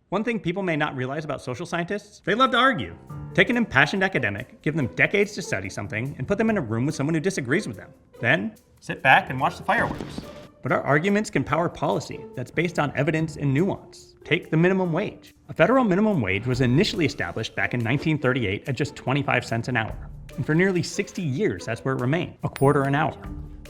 One thing people may not realize about social scientists, they love to argue. Take an impassioned academic, give them decades to study something, and put them in a room with someone who disagrees with them. Then, sit back and watch the fireworks. But our arguments can power policy that's based on evidence and nuance. Take the minimum wage. A federal minimum wage was initially established back in 1938 at just 25 cents an hour. And for nearly 60 years, that's where it remained, a quarter an hour.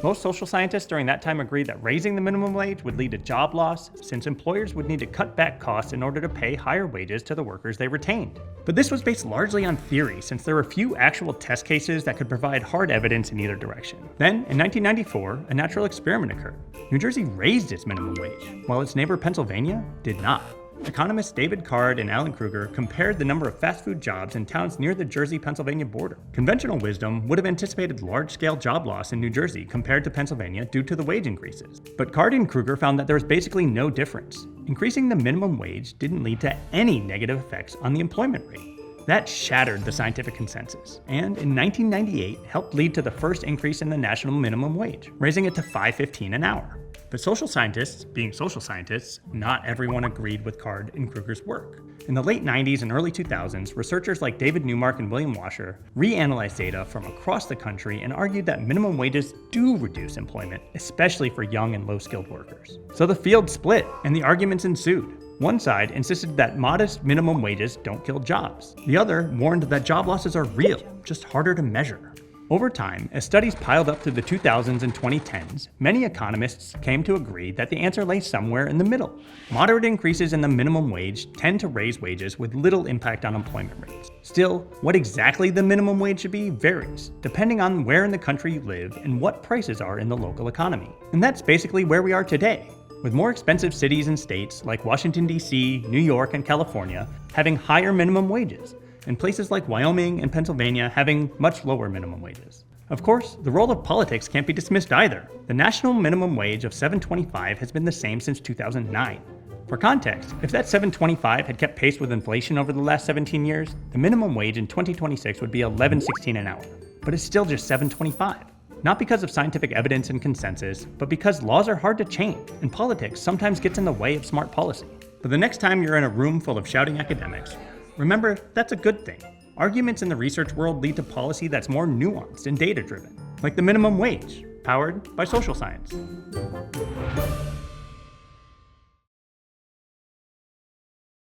Most social scientists during that time agreed that raising the minimum wage would lead to job loss, since employers would need to cut back costs in order to pay higher wages to the workers they retained. But this was based largely on theory, since there were few actual test cases that could provide hard evidence in either direction. Then, in 1994, a natural experiment occurred. New Jersey raised its minimum wage, while its neighbor Pennsylvania did not. Economists David Card and Alan Kruger compared the number of fast food jobs in towns near the Jersey-Pennsylvania border. Conventional wisdom would have anticipated large-scale job loss in New Jersey compared to Pennsylvania due to the wage increases. But Card and Kruger found that there was basically no difference. Increasing the minimum wage didn't lead to any negative effects on the employment rate. That shattered the scientific consensus, and in 1998 helped lead to the first increase in the national minimum wage, raising it to $5.15 an hour. But social scientists, being social scientists, not everyone agreed with Card and Kruger's work. In the late 90s and early 2000s, researchers like David Newmark and William Washer reanalyzed data from across the country and argued that minimum wages do reduce employment, especially for young and low-skilled workers. So the field split, and the arguments ensued. One side insisted that modest minimum wages don't kill jobs. The other warned that job losses are real, just harder to measure. Over time, as studies piled up through the 2000s and 2010s, many economists came to agree that the answer lay somewhere in the middle. Moderate increases in the minimum wage tend to raise wages with little impact on employment rates. Still, what exactly the minimum wage should be varies, depending on where in the country you live and what prices are in the local economy. And that's basically where we are today, with more expensive cities and states like Washington, D.C., New York, and California having higher minimum wages, and places like Wyoming and Pennsylvania having much lower minimum wages. Of course, the role of politics can't be dismissed either. The national minimum wage of $7.25 has been the same since 2009. For context, if that $7.25 had kept pace with inflation over the last 17 years, the minimum wage in 2026 would be $11.16 an hour. But it's still just $7.25. Not because of scientific evidence and consensus, but because laws are hard to change, and politics sometimes gets in the way of smart policy. But the next time you're in a room full of shouting academics, remember, that's a good thing. Arguments in the research world lead to policy that's more nuanced and data-driven, like the minimum wage, powered by social science.